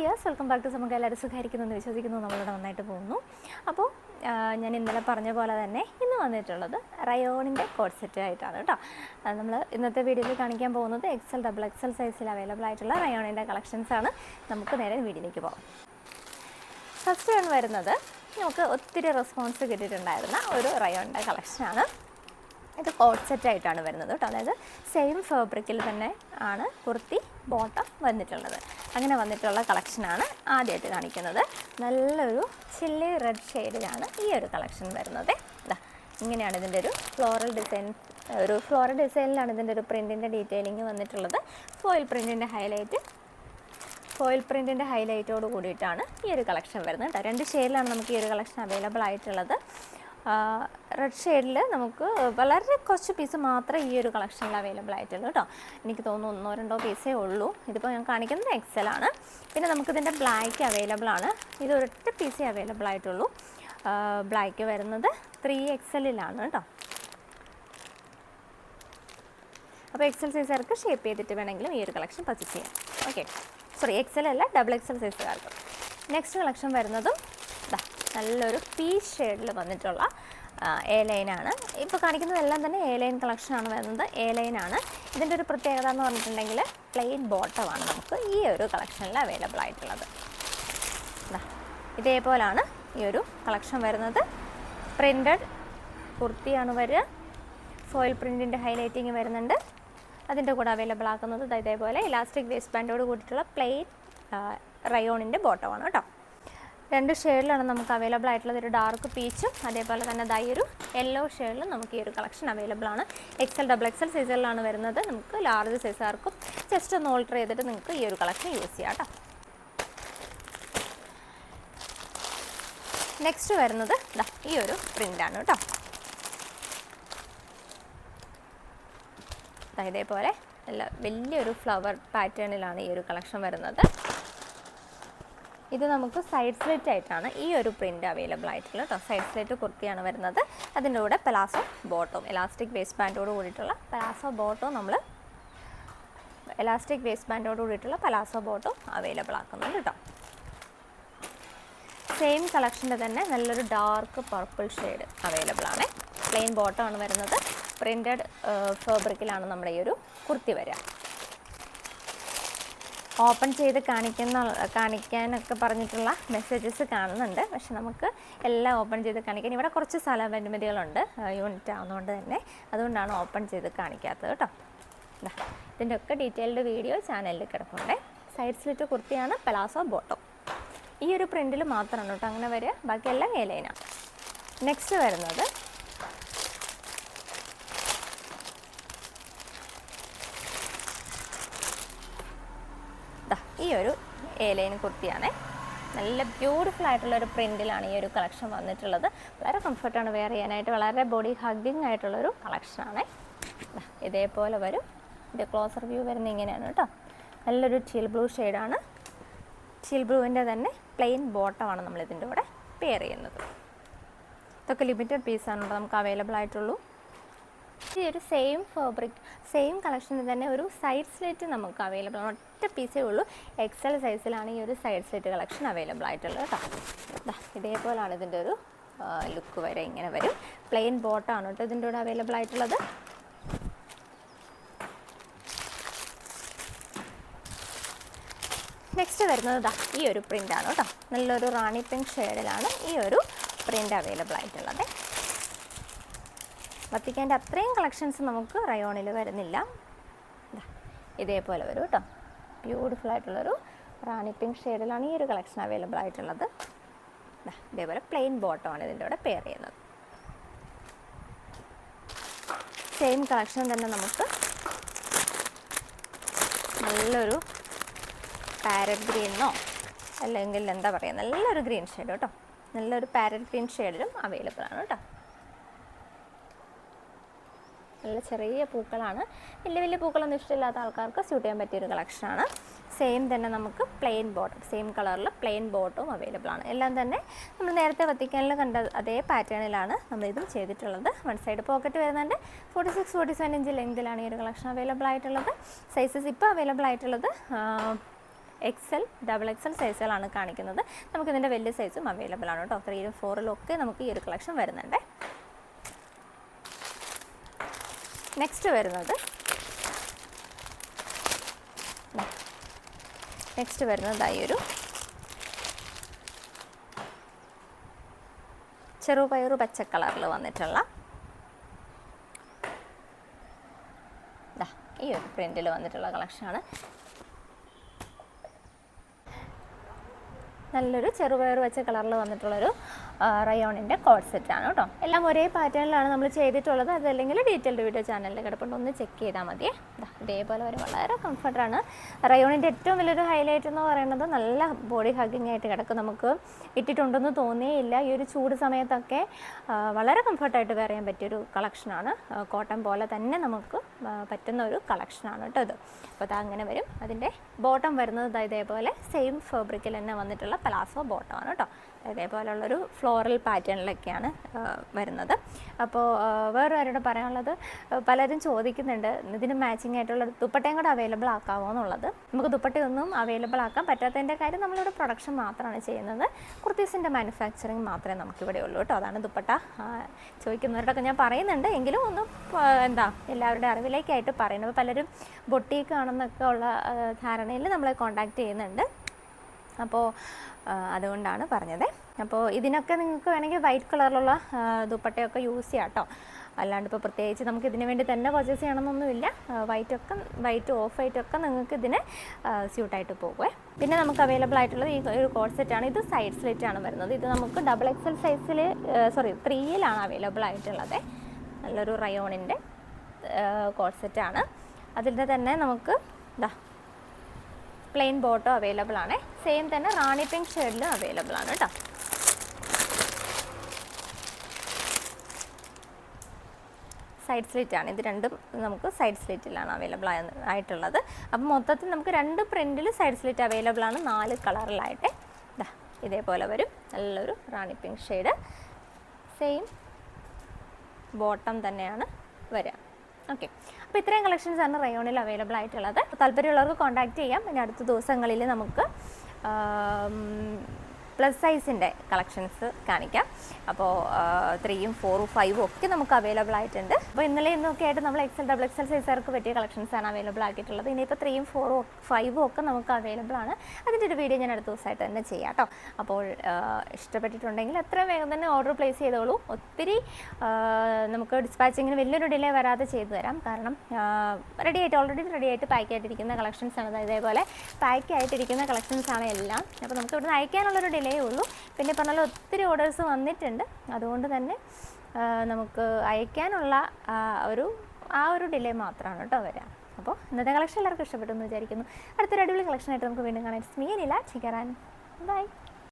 Dears, welcome back to നമുക്ക് എല്ലാവരും സുഖമായിരിക്കുന്നു വിശ്വസിക്കുന്നു. നമ്മളിവിടെ നന്നായിട്ട് പോകുന്നു. അപ്പോൾ ഞാൻ ഇന്നലെ പറഞ്ഞ പോലെ തന്നെ ഇന്ന് വന്നിട്ടുള്ളത് റയോണിൻ്റെ കോഡ് സെറ്റ് ആയിട്ടാണ് കേട്ടോ. നമ്മൾ ഇന്നത്തെ വീഡിയോയിൽ കാണിക്കാൻ പോകുന്നത് XL, XXL സൈസിൽ അവൈലബിൾ ആയിട്ടുള്ള റയോണിൻ്റെ കളക്ഷൻസാണ്. നമുക്ക് നേരെ വീഡിയോയിലേക്ക് പോകാം. ഫസ്റ്റ് വൺ വരുന്നത് നമുക്ക് ഒത്തിരി റെസ്പോൺസ് കിട്ടിയിട്ടുണ്ടായിരുന്ന ഒരു റയോണിൻ്റെ കളക്ഷനാണ്. ഇത് കോഡ് സെറ്റായിട്ടാണ് വരുന്നത് കേട്ടോ. അതായത് സെയിം ഫാബ്രിക്കിൽ തന്നെ ആണ് കുർത്തി ബോട്ടം വന്നിട്ടുള്ളത്. അങ്ങനെ വന്നിട്ടുള്ള കളക്ഷനാണ് ആദ്യമായിട്ട് കാണിക്കുന്നത്. നല്ലൊരു ചില്ലി റെഡ് ഷെയ്ഡിലാണ് ഈ ഒരു കളക്ഷൻ വരുന്നത്. ഇങ്ങനെയാണ് ഇതിൻ്റെ ഒരു ഫ്ലോറൽ ഡിസൈനിലാണ് ഇതിൻ്റെ ഒരു പ്രിൻറ്റിൻ്റെ ഡീറ്റെയിലിംഗ് വന്നിട്ടുള്ളത്. ഫോയിൽ പ്രിൻറ്റിൻ്റെ ഹൈലൈറ്റോട് കൂടിയിട്ടാണ് ഈ ഒരു കളക്ഷൻ വരുന്നത് കേട്ടോ. 2 ഷെയ്ഡിലാണ് നമുക്ക് ഈ ഒരു കളക്ഷൻ അവൈലബിൾ ആയിട്ടുള്ളത്. റെഡ് ഷെയ്ഡിൽ നമുക്ക് വളരെ കുറച്ച് പീസ് മാത്രമേ ഈ ഒരു കളക്ഷനിൽ അവൈലബിൾ ആയിട്ടുള്ളൂ കേട്ടോ. എനിക്ക് തോന്നുന്നു 1-2 പീസേ ഉള്ളൂ. ഇതിപ്പോൾ ഞാൻ കാണിക്കുന്നത് XL ആണ്. പിന്നെ നമുക്കിതിൻ്റെ ബ്ലാക്ക് അവൈലബിൾ ആണ്. ഇത് ഒരൊറ്റ പീസേ അവൈലബിൾ ആയിട്ടുള്ളൂ. ബ്ലാക്ക് വരുന്നത് 3XL-ലാണ് കേട്ടോ. അപ്പോൾ XL സൈസുകാർക്ക് ഷേപ്പ് ചെയ്തിട്ട് വേണമെങ്കിലും ഈ ഒരു കളക്ഷൻ പർച്ചേസ് ചെയ്യാം. ഓക്കെ, XL അല്ല, XXL സൈസുകാർക്ക്. നെക്സ്റ്റ് കളക്ഷൻ വരുന്നതും നല്ലൊരു പീച്ച് ഷെയ്ഡിൽ വന്നിട്ടുള്ള എ ലൈനാണ്. ഇപ്പോൾ കാണിക്കുന്നതെല്ലാം തന്നെ എ ലൈൻ കളക്ഷനാണ് വരുന്നത്. എ ലൈനാണ്. ഇതിൻ്റെ ഒരു പ്രത്യേകത എന്ന് പറഞ്ഞിട്ടുണ്ടെങ്കിൽ പ്ലെയിൻ ബോട്ടമാണ് നമുക്ക് ഈ ഒരു കളക്ഷനിൽ അവൈലബിൾ ആയിട്ടുള്ളത്. ഇതേപോലാണ് ഈ ഒരു കളക്ഷൻ വരുന്നത്. പ്രിൻറ്റഡ് കുർത്തിയാണ് വരിക. ഫോയിൽ പ്രിൻറ്റിൻ്റെ ഹൈലൈറ്റിങ് വരുന്നുണ്ട്. അതിൻ്റെ കൂടെ അവൈലബിൾ ആക്കുന്നത് ഇതേപോലെ ഇലാസ്റ്റിക് വേസ്റ്റ് ബാൻഡോട് കൂടിയിട്ടുള്ള പ്ലെയിൻ റയോണിൻ്റെ ബോട്ടമാണ് കേട്ടോ. 2 ഷെയ്ഡിലാണ് നമുക്ക് അവൈലബിൾ ആയിട്ടുള്ളത്. ഒരു ഡാർക്ക് പീച്ചും അതേപോലെ തന്നെ ഒരു യെല്ലോ ഷെയ്ഡിലും നമുക്ക് ഈ ഒരു കളക്ഷൻ അവൈലബിൾ ആണ്. XL, XXL സൈസുകളിലാണ് വരുന്നത്. നമുക്ക് ലാർജ് സൈസുകാർക്കും ജസ്റ്റ് ഒന്ന് ഓൾട്ടർ ചെയ്തിട്ട് നിങ്ങൾക്ക് ഈ ഒരു കളക്ഷൻ യൂസ് ചെയ്യാം കേട്ടോ. നെക്സ്റ്റ് വരുന്നത് ഈ ഒരു പ്രിൻ്റാണ് കേട്ടോ. ഇതേപോലെ നല്ല വലിയൊരു ഫ്ലവർ പാറ്റേണിലാണ് ഈ ഒരു കളക്ഷൻ വരുന്നത്. ഇത് നമുക്ക് സൈഡ് സ്ലിറ്റ് ആയിട്ടാണ് ഈ ഒരു പ്രിൻ്റ് അവൈലബിൾ ആയിട്ടുള്ളത് കേട്ടോ. സൈഡ് സ്ലിറ്റ് കുർത്തിയാണ് വരുന്നത്. അതിൻ്റെ കൂടെ പലാസോ ബോട്ടവും ഇലാസ്റ്റിക് വേസ്റ്റ് ബാൻഡോട് കൂടിയിട്ടുള്ള പലാസോ ബോട്ടവും അവൈലബിൾ ആക്കുന്നുണ്ട് കേട്ടോ. സെയിം കളക്ഷൻ്റെ തന്നെ നല്ലൊരു ഡാർക്ക് പർപ്പിൾ ഷെയ്ഡ് അവൈലബിൾ ആണ്. പ്ലെയിൻ ബോട്ടമാണ് വരുന്നത്. പ്രിൻറ്റഡ് ഫാബ്രിക്കിലാണ് നമ്മുടെ ഈ ഒരു കുർത്തി വരിക. ഓപ്പൺ ചെയ്ത് കാണിക്കാനൊക്കെ പറഞ്ഞിട്ടുള്ള മെസ്സേജസ് കാണുന്നുണ്ട്. പക്ഷെ നമുക്ക് എല്ലാം ഓപ്പൺ ചെയ്ത് കാണിക്കാൻ ഇവിടെ കുറച്ച് സ്ഥല പരിമിതികളുണ്ട്. യൂണിറ്റ് ആവുന്നതുകൊണ്ട് തന്നെ അതുകൊണ്ടാണ് ഓപ്പൺ ചെയ്ത് കാണിക്കാത്തത് കേട്ടോ. ഇതിൻ്റെ ഒക്കെ ഡീറ്റെയിൽഡ് വീഡിയോ ചാനലിൽ കിടപ്പുണ്ട്. സൈഡ് സ്ലിറ്റ് കുർത്തിയാണ്, പലാസോ ബോട്ടം. ഈ ഒരു പ്രിൻറ്റിൽ മാത്രമാണ് കേട്ടോ അങ്ങനെ വരിക. ബാക്കിയെല്ലാം എ ലൈനാണ്. നെക്സ്റ്റ് വരുന്നത് ഈ ഒരു എ ലൈൻ കുർത്തിയാണ്. നല്ല ബ്യൂട്ടിഫുൾ ആയിട്ടുള്ളൊരു പ്രിൻറ്റിലാണ് ഈ ഒരു കളക്ഷൻ വന്നിട്ടുള്ളത്. വളരെ കംഫർട്ടാണ് വെയർ ചെയ്യാനായിട്ട്. വളരെ ബോഡി ഹഗ്ഗിങ് ആയിട്ടുള്ളൊരു കളക്ഷനാണ്. ഇതേപോലെ വരും. ഇത് ക്ലോസർ വ്യൂ വരുന്ന ഇങ്ങനെയാണ് കേട്ടോ. നല്ലൊരു ടീൽ ബ്ലൂ ഷെയ്ഡാണ്. ടീൽ ബ്ലൂവിൻ്റെ തന്നെ പ്ലെയിൻ ബോട്ടമാണ് നമ്മളിതിൻ്റെ കൂടെ പെയർ ചെയ്യുന്നത്. ഇതൊക്കെ ലിമിറ്റഡ് പീസാണ് നമുക്ക് അവൈലബിൾ ആയിട്ടുള്ളൂ. ഈ ഒരു സെയിം കളക്ഷനിൽ തന്നെ ഒരു സൈഡ് സ്ലിറ്റ് നമുക്ക് അവൈലബിൾ ആണ്. ഒറ്റ പീസേ ഉള്ളൂ. XL സൈസിലാണ് ഈ ഒരു സൈഡ് സ്ലിറ്റ് കളക്ഷൻ അവൈലബിൾ ആയിട്ടുള്ളത് കേട്ടോ. ഇതേപോലെയാണ് ഇതിൻ്റെ ഒരു ലുക്ക് വരെ ഇങ്ങനെ വരും. പ്ലെയിൻ ബോട്ടമാണ് കേട്ടോ ഇതിൻ്റെ കൂടെ അവൈലബിൾ ആയിട്ടുള്ളത്. നെക്സ്റ്റ് വരുന്നത് ഈ ഒരു പ്രിൻ്റാണ് കേട്ടോ. നല്ലൊരു റാണി പിങ്ക് ഷെയ്ഡിലാണ് ഈ ഒരു പ്രിൻ്റ് അവൈലബിൾ ആയിട്ടുള്ളത്. വത്തിക്കാൻ്റെ അത്രയും കളക്ഷൻസ് നമുക്ക് റയോണിൽ വരുന്നില്ല. ഇതേപോലെ വരും കേട്ടോ. ബ്യൂട്ടിഫുൾ ആയിട്ടുള്ളൊരു റാണി പിങ്ക് ഷെയ്ഡിലാണ് ഈ ഒരു കളക്ഷൻ അവൈലബിൾ ആയിട്ടുള്ളത്. ഇതേപോലെ പ്ലെയിൻ ബോട്ടമാണ് ഇതിൻ്റെ കൂടെ പെയർ ചെയ്യുന്നത്. സെയിം കളക്ഷൻ തന്നെ നമുക്ക് നല്ലൊരു പാരറ്റ് ഗ്രീനോ അല്ലെങ്കിൽ എന്താ പറയുക, നല്ലൊരു ഗ്രീൻ ഷെയ്ഡ് കേട്ടോ. നല്ലൊരു പാരറ്റ് ഗ്രീൻ ഷെയ്ഡിലും അവൈലബിൾ ആണ് കേട്ടോ. നല്ല ചെറിയ പൂക്കളാണ്. വലിയ പൂക്കളൊന്നും ഇഷ്ടമില്ലാത്ത ആൾക്കാർക്ക് സ്യൂട്ട് ചെയ്യാൻ പറ്റിയൊരു കളക്ഷനാണ്. സെയിം തന്നെ നമുക്ക് പ്ലെയിൻ ബോട്ടം, സെയിം കളറിൽ പ്ലെയിൻ ബോട്ടവും അവൈലബിൾ ആണ്. എല്ലാം തന്നെ നമ്മൾ നേരത്തെ വത്തിക്കാനിൽ കണ്ട അതേ പാറ്റേണിലാണ് നമ്മളിതും ചെയ്തിട്ടുള്ളത്. 1 സൈഡ് പോക്കറ്റ് വരുന്നുണ്ട്. 46-47 ഇഞ്ച് ലെങ്തിലാണ് ഈ ഒരു കളക്ഷൻ അവൈലബിൾ ആയിട്ടുള്ളത്. സൈസസ് ഇപ്പോൾ അവൈലബിൾ ആയിട്ടുള്ളത് XL, XXL സൈസുകളാണ് കാണിക്കുന്നത്. നമുക്കിതിൻ്റെ വലിയ സൈസും അവൈലബിൾ ആണ് കേട്ടോ. 3-ലും 4-ലും ഒക്കെ നമുക്ക് ഈ ഒരു കളക്ഷൻ വരുന്നുണ്ട്. നെക്സ്റ്റ് വരുന്നത് ഈ ഒരു ചെറുപയറു പച്ച കളറിൽ വന്നിട്ടുള്ള ഈ ഒരു പ്രിന്റിൽ വന്നിട്ടുള്ള കളക്ഷനാണ്. നല്ലൊരു ചെറുപയർ വെച്ച കളറിൽ വന്നിട്ടുള്ളൊരു റയോണിൻ്റെ കോഡ് സെറ്റാണ് കേട്ടോ. എല്ലാം ഒരേ പാറ്റേണിലാണ് നമ്മൾ ചെയ്തിട്ടുള്ളത്. അതല്ലെങ്കിൽ ഡീറ്റെയിൽഡ് വീഡിയോ ചാനലിൽ കിടപ്പുണ്ട്, ഒന്ന് ചെക്ക് ചെയ്താൽ മതിയേ. ഇതേപോലെ ഒരു വളരെ കംഫർട്ടാണ്. റയോണിൻ്റെ ഏറ്റവും വലിയൊരു ഹൈലൈറ്റ് എന്ന് പറയുന്നത് നല്ല ബോഡി ഹഗ്ഗിങ് ആയിട്ട് കിടക്കും. നമുക്ക് ഇട്ടിട്ടുണ്ടെന്ന് തോന്നിയേയില്ല. ഈ ഒരു ചൂട് സമയത്തൊക്കെ വളരെ കംഫർട്ടായിട്ട് വെയർ ചെയ്യാൻ പറ്റിയൊരു കളക്ഷനാണ്. കോട്ടൺ പോലെ തന്നെ നമുക്ക് പറ്റുന്ന ഒരു കളക്ഷനാണ് കേട്ടോ ഇത്. അപ്പോൾ അത് അങ്ങനെ വരും. അതിൻ്റെ ബോട്ടം വരുന്നത് ഇതേപോലെ സെയിം ഫാബ്രിക്കിൽ തന്നെ വന്നിട്ടുള്ള പലാസോ ബോട്ടമാണ് കേട്ടോ. ഇതേപോലുള്ളൊരു ഫ്ലോറൽ പാറ്റേണിലൊക്കെയാണ് വരുന്നത്. അപ്പോൾ വേറെ ആരോട് പറയാനുള്ളത്, പലരും ചോദിക്കുന്നുണ്ട് ഇതിന് മാച്ചിങ് ആയിട്ടുള്ള ദുപ്പട്ടയും കൂടെ അവൈലബിൾ ആക്കാമോ എന്നുള്ളത്. നമുക്ക് ദുപ്പട്ടയൊന്നും അവൈലബിൾ ആക്കാൻ പറ്റാത്തതിൻ്റെ കാര്യം നമ്മളിവിടെ പ്രൊഡക്ഷൻ മാത്രമാണ് ചെയ്യുന്നത്. കുർത്തീസിൻ്റെ മാനുഫാക്ചറിങ് മാത്രമേ നമുക്കിവിടെ ഉള്ളൂ കേട്ടോ. അതാണ് ദുപ്പട്ട ചോദിക്കുന്നവരോടൊക്കെ ഞാൻ പറയുന്നുണ്ട്, എങ്കിലും ഒന്ന് എല്ലാവരുടെ അറിവിലേക്കായിട്ട് പറയുന്നത്. പലരും ബൊട്ടീക്ക് ആണെന്നൊക്കെ ഉള്ള ധാരണയിൽ നമ്മളെ കോൺടാക്റ്റ് ചെയ്യുന്നുണ്ട്. അപ്പോൾ അതുകൊണ്ടാണ് പറഞ്ഞത്. അപ്പോൾ ഇതിനൊക്കെ നിങ്ങൾക്ക് വേണമെങ്കിൽ വൈറ്റ് കളറിലുള്ള ദുപ്പട്ടയൊക്കെ യൂസ് ചെയ്യാം കേട്ടോ. അല്ലാണ്ട് ഇപ്പോൾ പ്രത്യേകിച്ച് നമുക്ക് ഇതിന് വേണ്ടി തന്നെ പർച്ചേസ് ചെയ്യണമെന്നൊന്നുമില്ല. വൈറ്റ് ഓഫ് വൈറ്റൊക്കെ നിങ്ങൾക്ക് ഇതിന് സ്യൂട്ടായിട്ട് പോകുമേ. പിന്നെ നമുക്ക് അവൈലബിൾ ആയിട്ടുള്ളത് ഈ ഒരു കോഡ് സെറ്റാണ്. ഇത് സൈഡ് സ്ലിറ്റാണ് വരുന്നത്. ഇത് നമുക്ക് XXL സൈസിൽ 3-യിലാണ് അവൈലബിൾ ആയിട്ടുള്ളത്. നല്ലൊരു റയോണിൻ്റെ കോഡ് സെറ്റാണ്. അതിൻ്റെ തന്നെ നമുക്ക് പ്ലെയിൻ ബോട്ടോ അവൈലബിൾ ആണ്. സെയിം തന്നെ റാണി പിങ്ക് ഷെയ്ഡിലും അവൈലബിൾ ആണ് കേട്ടോ. സൈഡ് സ്ലിറ്റ് ആണ്. ഇത് രണ്ടും നമുക്ക് സൈഡ് സ്ലിറ്റിലാണ് അവൈലബിൾ ആയിട്ടുള്ളത്. അപ്പം മൊത്തത്തിൽ നമുക്ക് 2 പ്രിൻറ്റിൽ സൈഡ് സ്ലിറ്റ് അവൈലബിൾ ആണ്. 4 കളറിലായിട്ട് ഇതേപോലെ വരും. നല്ലൊരു റാണി പിങ്ക് ഷെയ്ഡ്. സെയിം ബോട്ടം തന്നെയാണ് വരിക. ഓക്കെ, അപ്പോൾ ഇത്രയും കളക്ഷൻസാണ് റയോണിൽ അവൈലബിൾ ആയിട്ടുള്ളത്. താല്പര്യമുള്ളവർക്ക് കോൺടാക്റ്റ് ചെയ്യാം. പിന്നെ അടുത്ത ദിവസങ്ങളിൽ നമുക്ക് പ്ലസ് സൈസിൻ്റെ കളക്ഷൻസ് കാണിക്കാം. അപ്പോൾ 3-യും 4-ഉം 5-ഉം ഒക്കെ നമുക്ക് അവൈലബിൾ ആയിട്ടുണ്ട്. അപ്പോൾ ഇന്നലെ ഇന്നൊക്കെ ആയിട്ട് നമ്മൾ XL, XXL സൈസുകാർക്ക് പറ്റിയ കളക്ഷൻസാണ് അവൈലബിൾ ആക്കിയിട്ടുള്ളത്. ഇനിയിപ്പോൾ 3-യും 4-ഉം 5-ഉം ഒക്കെ നമുക്ക് അവൈലബിൾ ആണ്. അതിൻ്റെ ഒരു വീഡിയോ ഞാൻ അടുത്ത ദിവസമായിട്ട് തന്നെ ചെയ്യാം കേട്ടോ. അപ്പോൾ ഇഷ്ടപ്പെട്ടിട്ടുണ്ടെങ്കിൽ എത്രയും വേഗം തന്നെ ഓർഡർ പ്ലേസ് ചെയ്തോളൂ. ഒത്തിരി നമുക്ക് ഡിസ്പാച്ചിങ്ങിന് വലിയൊരു ഡിലേ വരാതെ ചെയ്തു തരാം. കാരണം ഓൾറെഡി റെഡി ആയിട്ട് പാക്ക് ആയിട്ടിരിക്കുന്ന കളക്ഷൻസാണ്. ഇതേപോലെ പാക്ക് ആയിട്ടിരിക്കുന്ന കളക്ഷൻസാണ് എല്ലാം. അപ്പോൾ നമുക്ക് ഇവിടുന്ന് അയക്കാനുള്ളൊരു ഡിലേ ഉള്ളൂ. പിന്നെ പറഞ്ഞാൽ ഒത്തിരി ഓർഡേഴ്സ് വന്നിട്ടുണ്ട്. അതുകൊണ്ട് തന്നെ നമുക്ക് അയക്കാനുള്ള ഒരു ഡിലേ മാത്രമാണ് കേട്ടോ വരാം. അപ്പോൾ ഇന്നത്തെ കളക്ഷൻ എല്ലാവർക്കും ഇഷ്ടപ്പെട്ടു എന്ന് വിചാരിക്കുന്നു. അടുത്തൊരു അടിപൊളി കളക്ഷനായിട്ട് നമുക്ക് വീണ്ടും കാണാം. സ്മീനില്ല ചിക്കറാൻ. ബൈ.